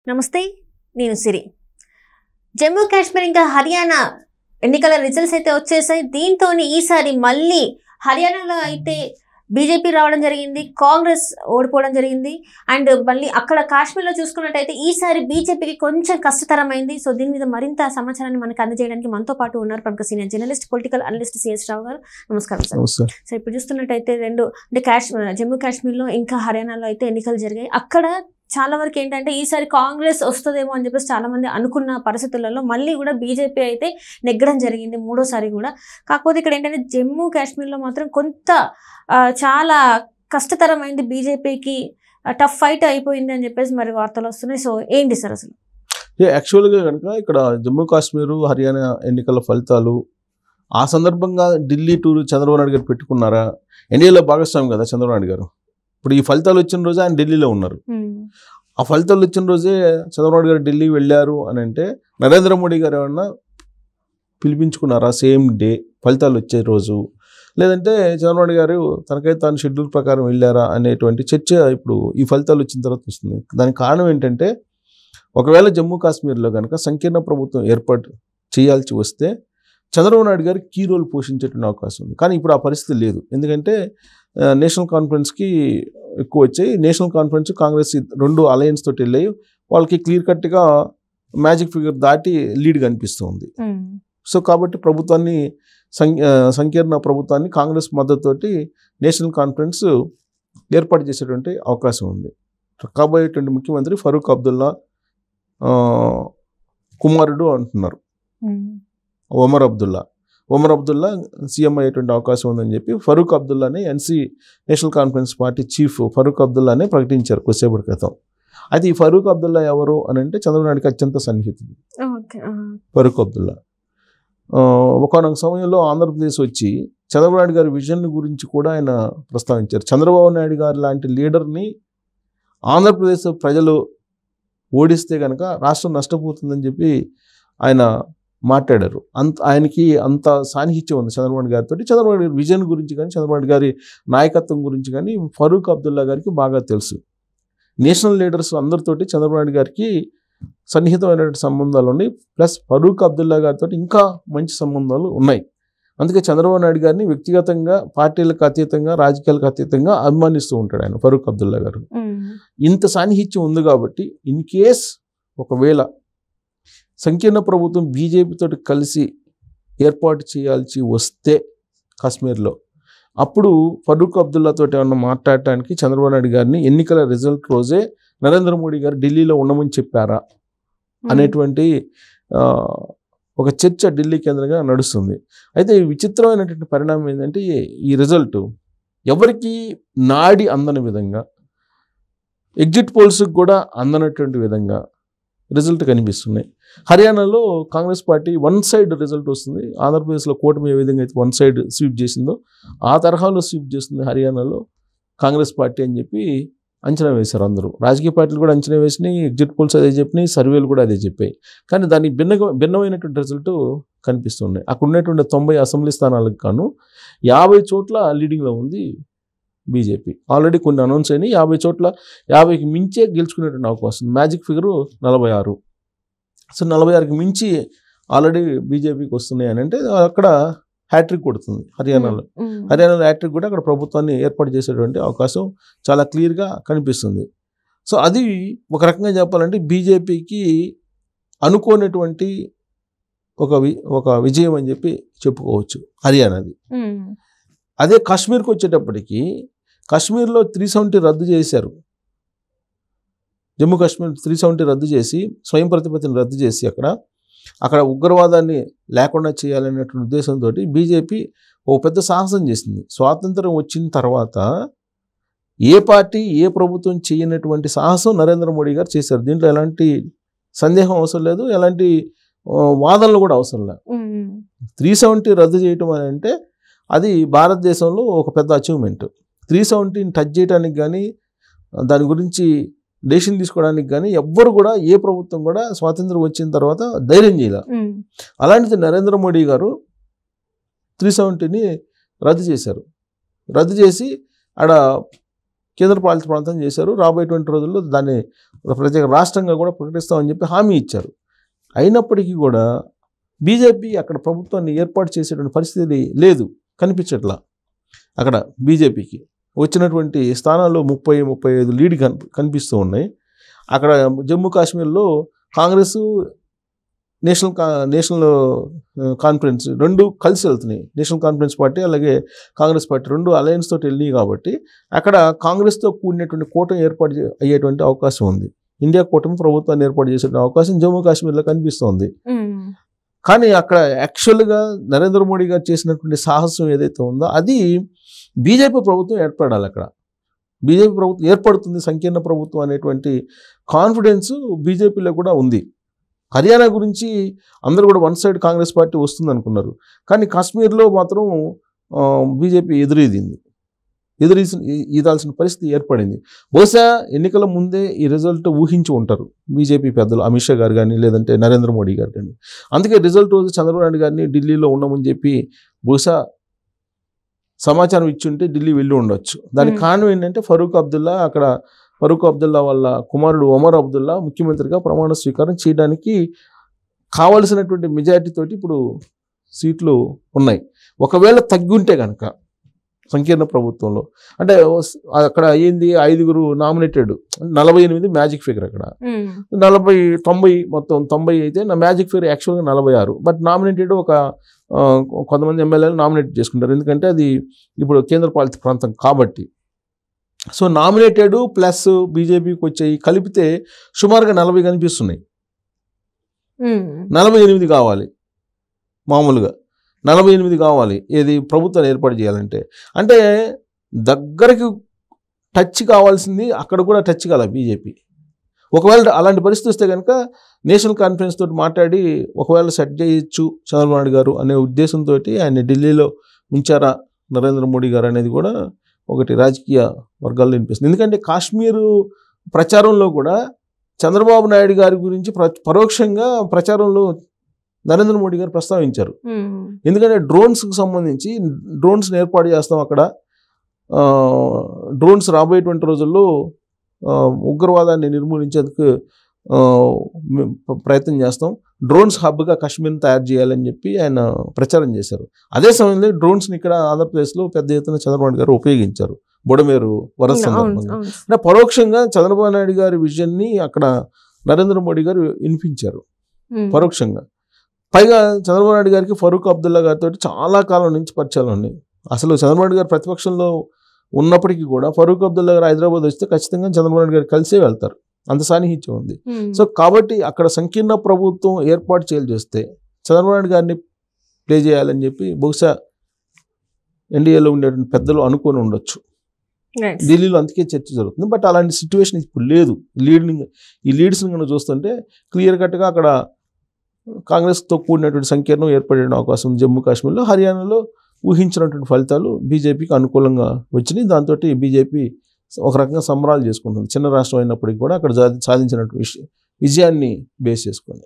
నమస్తే, నేను సిరి. జమ్మూ కాశ్మీర్ ఇంకా హర్యానా ఎన్నికల రిజల్ట్స్ అయితే వచ్చేసాయి. దీంతో ఈసారి మళ్ళీ హర్యానాలో అయితే బీజేపీ రావడం జరిగింది, కాంగ్రెస్ ఓడిపోవడం జరిగింది. అండ్ మళ్ళీ అక్కడ కాశ్మీర్లో చూసుకున్నట్టయితే ఈసారి బీజేపీకి కొంచెం కష్టతరమైంది. సో దీని మీద మరింత సమాచారాన్ని మనకు అందజేయడానికి మనతో పాటు ఉన్నారు ప్రముఖ senior journalist, political analyst CS Rao garu. నమస్కారం సార్. సో ఇప్పుడు చూస్తున్నట్టయితే జమ్మూ కాశ్మీర్లో ఇంకా హర్యానాలో అయితే ఎన్నికలు జరిగాయి. అక్కడ చాలా వరకు ఏంటంటే ఈసారి కాంగ్రెస్ వస్తుందేమో అని చెప్పేసి చాలా మంది అనుకున్న పరిస్థితులలో మళ్ళీ కూడా బీజేపీ అయితే నెగ్గడం జరిగింది మూడోసారి కూడా. కాకపోతే ఇక్కడ ఏంటంటే జమ్మూ కాశ్మీర్లో మాత్రం కొంత చాలా కష్టతరమైంది, బీజేపీకి టఫ్ ఫైట్ అయిపోయింది అని చెప్పేసి మరి వార్తలు వస్తున్నాయి. సో ఏంటి సార్ అసలు? యాక్చువల్గా కనుక ఇక్కడ జమ్మూ కాశ్మీర్ హర్యానా ఎన్నికల ఫలితాలు ఆ సందర్భంగా ఢిల్లీ టూర్ చంద్రబాబు నాయుడు గారు పెట్టుకున్నారా? ఎన్డీఏలో భాగస్వామి కదా చంద్రబాబు నాయుడు గారు. ఇప్పుడు ఈ ఫలితాలు వచ్చిన రోజే ఆయన ఢిల్లీలో ఉన్నారు. ఆ ఫలితాలు వచ్చిన రోజే చంద్రబాబు గారు ఢిల్లీ వెళ్ళారు అని అంటే నరేంద్ర మోడీ గారు ఏమన్నా పిలిపించుకున్నారా సేమ్ డే ఫలితాలు వచ్చే రోజు? లేదంటే చంద్రబాబు గారు తనకైతే తాను షెడ్యూల్ ప్రకారం వెళ్ళారా అనేటువంటి చర్చ ఇప్పుడు ఈ ఫలితాలు వచ్చిన తర్వాత వస్తుంది. దానికి కారణం ఏంటంటే ఒకవేళ జమ్మూ కాశ్మీర్లో కనుక సంకీర్ణ ప్రభుత్వం ఏర్పాటు చేయాల్సి వస్తే చంద్రబాబు నాయుడు గారు కీ రోల్ పోషించేటువంటి అవకాశం ఉంది. కానీ ఇప్పుడు ఆ పరిస్థితి లేదు. ఎందుకంటే నేషనల్ కాన్ఫరెన్స్కి ఎక్కువ వచ్చాయి. నేషనల్ కాన్ఫరెన్స్ కాంగ్రెస్ రెండు అలయన్స్ తోటి వెళ్ళాయి. వాళ్ళకి క్లియర్ కట్గా మ్యాజిక్ ఫిగర్ దాటి లీడ్ కనిపిస్తుంది. సో కాబట్టి ప్రభుత్వాన్ని సంకీర్ణ ప్రభుత్వాన్ని కాంగ్రెస్ మద్దతుతోటి నేషనల్ కాన్ఫరెన్స్ ఏర్పాటు చేసేటువంటి అవకాశం ఉంది. కాబోయేటువంటి ముఖ్యమంత్రి ఫరూక్ అబ్దుల్లా కుమారుడు అంటున్నారు ఒమర్ అబ్దుల్లా సీఎం అయ్యేటువంటి అవకాశం ఉందని చెప్పి ఫరూక్ అబ్దుల్లాని National Conference party chief Farooq అబ్దుల్లానే ప్రకటించారు కొద్దిసేపటి క్రితం. అయితే ఈ ఫరూక్ అబ్దుల్లా ఎవరు అని అంటే చంద్రబాబు నాయుడుకి అత్యంత సన్నిహితుడు ఫరూక్ అబ్దుల్లా. ఒకనొక సమయంలో ఆంధ్రప్రదేశ్ వచ్చి చంద్రబాబు నాయుడు గారి విజన్ గురించి కూడా ఆయన ప్రస్తావించారు. చంద్రబాబు నాయుడు గారు లాంటి లీడర్ని ఆంధ్రప్రదేశ్ ప్రజలు ఓడిస్తే కనుక రాష్ట్రం నష్టపోతుందని చెప్పి ఆయన మాట్లాడారు. ఆయనకి అంత సాన్నిహిత్యం ఉంది చంద్రబాబు గారితో. చంద్రబాబు గారి విజన్ గురించి కానీ చంద్రబాబు గారి నాయకత్వం గురించి కానీ ఫరూక్ అబ్దుల్లా గారికి బాగా తెలుసు. నేషనల్ లీడర్స్ అందరితోటి చంద్రబాబు గారికి సన్నిహితమైనటువంటి సంబంధాలు ఉన్నాయి. ప్లస్ ఫరూక్ అబ్దుల్లా గారితో ఇంకా మంచి సంబంధాలు ఉన్నాయి. అందుకే చంద్రబాబు నాయుడు గారిని వ్యక్తిగతంగా, పార్టీలకు అతీతంగా, రాజకీయాలకు అతీతంగా అభిమానిస్తూ ఉంటాడు ఆయన ఫరూక్ అబ్దుల్లా గారు. ఇంత సాన్నిహిత్యం ఉంది కాబట్టి ఇన్ కేస్ ఒకవేళ సంకీర్ణ ప్రభుత్వం బీజేపీతో కలిసి ఏర్పాటు చేయాల్సి వస్తే కాశ్మీర్లో అప్పుడు ఫరూక్ అబ్దుల్లాతో ఏమన్నా మాట్లాడటానికి చంద్రబాబు నాయుడు గారిని ఎన్నికల రిజల్ట్ రోజే నరేంద్ర మోడీ గారు ఢిల్లీలో ఉండమని చెప్పారా అనేటువంటి ఒక చర్చ ఢిల్లీ కేంద్రంగా నడుస్తుంది. అయితే విచిత్రమైనటువంటి పరిణామం ఏంటంటే ఈ రిజల్ట్ ఎవరికి నాడి అందని విధంగా, ఎగ్జిట్ పోల్స్కి కూడా అందనటువంటి విధంగా రిజల్ట్ కనిపిస్తున్నాయి. హర్యానాలో Congress party one side result వస్తుంది. ఆంధ్రప్రదేశ్లో కూటమి ఏ విధంగా అయితే వన్ సైడ్ స్వీప్ చేసిందో ఆ తరహాలో స్వీప్ చేస్తుంది హర్యానాలో కాంగ్రెస్ పార్టీ అని చెప్పి అంచనా వేశారు అందరూ. రాజకీయ పార్టీలు కూడా అంచనా వేసినాయి, ఎగ్జిట్ పోల్స్ అదే చెప్పినాయి, సర్వేలు కూడా అదే చెప్పాయి. కానీ దానికి భిన్నమైనటువంటి రిజల్ట్ కనిపిస్తున్నాయి. అక్కడ ఉన్నటువంటి 90 అసెంబ్లీ స్థానాలకు గాను 50 చోట్ల లీడింగ్లో ఉంది బీజేపీ. ఆల్రెడీ కొన్ని అనౌన్స్ అయినాయి. 50 చోట్ల 50కి మించే గెలుచుకునేటువంటి అవకాశం. Magic figure 46. సో 46కి మించి ఆల్రెడీ బీజేపీకి వస్తున్నాయి అని అంటే అక్కడ హ్యాట్రిక్ కొడుతుంది హర్యానాలో. హ్యాట్రిక్ కూడా అక్కడ ప్రభుత్వాన్ని ఏర్పాటు చేసేటువంటి అవకాశం చాలా క్లియర్గా కనిపిస్తుంది. సో అది ఒక రకంగా చెప్పాలంటే బీజేపీకి అనుకోనటువంటి ఒక విజయం అని చెప్పి చెప్పుకోవచ్చు హర్యానాది. అదే కాశ్మీర్కి వచ్చేటప్పటికి కాశ్మీర్లో 370 రద్దు చేశారు. జమ్మూ కాశ్మీర్ 370 రద్దు చేసి స్వయం ప్రతిపత్తిని రద్దు చేసి అక్కడ ఉగ్రవాదాన్ని లేకుండా చేయాలనేటువంటి ఉద్దేశంతో బీజేపీ ఓ పెద్ద సాహసం చేసింది. స్వాతంత్రం వచ్చిన తర్వాత ఏ పార్టీ ఏ ప్రభుత్వం చేయనటువంటి సాహసం నరేంద్ర మోడీ గారు చేశారు. దీంట్లో ఎలాంటి సందేహం అవసరం లేదు, ఎలాంటి వాదనలు కూడా అవసరం లేదు. 370 రద్దు చేయటం అని అంటే అది భారతదేశంలో ఒక పెద్ద అచీవ్మెంట్. 370ని టచ్ చేయడానికి కానీ దాని గురించి డెసిషన్ తీసుకోవడానికి కానీ ఎవ్వరు కూడా ఏ ప్రభుత్వం కూడా స్వాతంత్రం వచ్చిన తర్వాత ధైర్యం చేయాలి. అలాంటిది నరేంద్ర మోడీ గారు 370ని రద్దు చేశారు. రద్దు చేసి ఆడ కేంద్రపాలిత ప్రాంతం చేశారు. రాబోయేటువంటి రోజుల్లో దాన్ని ప్రత్యేక రాష్ట్రంగా కూడా ప్రకటిస్తామని చెప్పి హామీ ఇచ్చారు. అయినప్పటికీ కూడా బీజేపీ అక్కడ ప్రభుత్వాన్ని ఏర్పాటు చేసేటువంటి పరిస్థితి లేదు, కనిపించట్లా. అక్కడ బీజేపీకి వచ్చినటువంటి స్థానాల్లో 30-35 లీడ్ కనిపిస్తూ ఉన్నాయి. అక్కడ జమ్మూ కాశ్మీర్లో కాంగ్రెస్ నేషనల్ కాన్ఫరెన్స్ రెండు కలిసి వెళ్తున్నాయి. నేషనల్ కాన్ఫరెన్స్ పార్టీ అలాగే కాంగ్రెస్ పార్టీ రెండు అలయన్స్ తోటి వెళ్ళినాయి కాబట్టి అక్కడ కాంగ్రెస్తో కూడినటువంటి కూటమి ఏర్పాటు అయ్యేటువంటి అవకాశం ఉంది. ఇండియా కూటమి ప్రభుత్వాన్ని ఏర్పాటు చేసే అవకాశం జమ్మూ కాశ్మీర్లో కనిపిస్తోంది. కానీ అక్కడ యాక్చువల్గా నరేంద్ర మోడీ గారు చేసినటువంటి సాహసం ఏదైతే ఉందో అది బీజేపీ ప్రభుత్వం ఏర్పడాలి. అక్కడ బీజేపీ ప్రభుత్వం ఏర్పడుతుంది, సంకీర్ణ ప్రభుత్వం అనేటువంటి కాన్ఫిడెన్స్ బీజేపీలో కూడా ఉంది. హర్యానా గురించి అందరూ కూడా వన్ సైడ్ కాంగ్రెస్ పార్టీ వస్తుంది అనుకున్నారు. కానీ కాశ్మీర్లో మాత్రం బీజేపీ ఈదాల్సిన పరిస్థితి ఏర్పడింది. బహుశా ఎన్నికల ముందే ఈ రిజల్ట్ ఊహించి ఉంటారు బీజేపీ పెద్దలు, అమిత్ షా గారు కానీ లేదంటే నరేంద్ర మోడీ గారు కానీ. అందుకే రిజల్ట్ రోజు చంద్రబాబు నాయుడు గారిని ఢిల్లీలో ఉండమని చెప్పి బహుశా సమాచారం ఇచ్చుంటే ఢిల్లీ వెళ్ళి ఉండొచ్చు. దానికి కారణం ఏంటంటే ఫరూక్ అబ్దుల్లా వాళ్ళ కుమారుడు ఒమర్ అబ్దుల్లా ముఖ్యమంత్రిగా ప్రమాణ స్వీకారం చేయడానికి కావలసినటువంటి మెజారిటీతోటి ఇప్పుడు సీట్లు ఉన్నాయి. ఒకవేళ తగ్గుంటే కనుక సంకీర్ణ ప్రభుత్వంలో అంటే అక్కడ అయ్యింది 5 నామినేటెడ్, 48 మ్యాజిక్ ఫిగర్. అక్కడ 90 మొత్తం 90 అయితే నా మ్యాజిక్ ఫిగర్ యాక్చువల్గా 46. బట్ నామినేటెడ్ కొంతమంది ఎమ్మెల్యేలు నామినేట్ చేసుకుంటారు, ఎందుకంటే అది ఇప్పుడు కేంద్రపాలిత ప్రాంతం కాబట్టి. సో నామినేటెడ్ ప్లస్ బీజేపీకి వచ్చాయి కలిపితే సుమారుగా 40 కనిపిస్తున్నాయి. 48 కావాలి, మామూలుగా 48 కావాలి ఏది ప్రభుత్వాన్ని ఏర్పాటు చేయాలంటే. అంటే దగ్గరికి టచ్ కావాల్సింది అక్కడ కూడా టచ్ కాల బీజేపీ. ఒకవేళ అలాంటి పరిస్థితి వస్తే కనుక నేషనల్ కాన్ఫరెన్స్ తోటి మాట్లాడి ఒకవేళ సెట్ చేయొచ్చు చంద్రబాబు నాయుడు గారు అనే ఉద్దేశంతో ఆయన ఢిల్లీలో ఉంచారా నరేంద్ర మోడీ గారు అనేది కూడా ఒకటి రాజకీయ వర్గాల్లో వినిపిస్తుంది. ఎందుకంటే కాశ్మీరు ప్రచారంలో కూడా చంద్రబాబు నాయుడు గారి గురించి పరోక్షంగా ప్రచారంలో నరేంద్ర మోడీ గారు ప్రస్తావించారు. ఎందుకంటే డ్రోన్స్కి సంబంధించి డ్రోన్స్ని ఏర్పాటు చేస్తాం అక్కడ, డ్రోన్స్ రాబోయేటువంటి రోజుల్లో ఉగ్రవాదాన్ని నిర్మూలించేందుకు ప్రయత్నం చేస్తాం, డ్రోన్స్ హబ్గా కాశ్మీర్ని తయారు చేయాలని చెప్పి ఆయన ప్రచారం చేశారు. అదే సమయంలో డ్రోన్స్ని ఇక్కడ ఆంధ్రప్రదేశ్లో పెద్ద ఎత్తున చంద్రబాబు గారు ఉపయోగించారు బుడమేరు వరద సందర్భంగా. అంటే పరోక్షంగా చంద్రబాబు నాయుడు గారి విజన్ని అక్కడ నరేంద్ర మోడీ గారు వినిపించారు పరోక్షంగా. పైగా చంద్రబాబు నాయుడు గారికి ఫరూక్ అబ్దుల్లా గారితో చాలా కాలం నుంచి పరిచయాలు ఉన్నాయి. అసలు చంద్రబాబు నాయుడు గారు ప్రతిపక్షంలో ఉన్నప్పటికీ కూడా ఫరూక్ అబ్దుల్లా గారు హైదరాబాద్ వస్తే ఖచ్చితంగా చంద్రబాబు నాయుడు గారు కలిసే వెళ్తారు, అంత సాన్నిహిత్యం ఉంది. సో కాబట్టి అక్కడ సంకీర్ణ ప్రభుత్వం ఏర్పాటు చేయాల్సి వస్తే చంద్రబాబు నాయుడు గారిని ప్లే చేయాలని చెప్పి బహుశా ఎన్డీఏలో ఉండేటువంటి పెద్దలు అనుకొని ఉండొచ్చు. ఢిల్లీలో అందుకే చర్చ జరుగుతుంది. బట్ అలాంటి సిచ్యువేషన్ ఇప్పుడు లేదు. ఈ లీడ్స్ని కనుక చూస్తుంటే క్లియర్ కట్గా అక్కడ కాంగ్రెస్తో కూడినటువంటి సంకీర్ణం ఏర్పడే అవకాశం జమ్మూ కాశ్మీర్లో. హర్యానాలో ఊహించినటువంటి ఫలితాలు బీజేపీకి అనుకూలంగా వచ్చినాయి. దాంతో బీజేపీ ఒక రకంగా సంబరాలు చేసుకుంటుంది. చిన్న రాష్ట్రం అయినప్పటికీ కూడా అక్కడ సాధించినటువంటి విజయాన్ని బేస్ చేసుకుంది.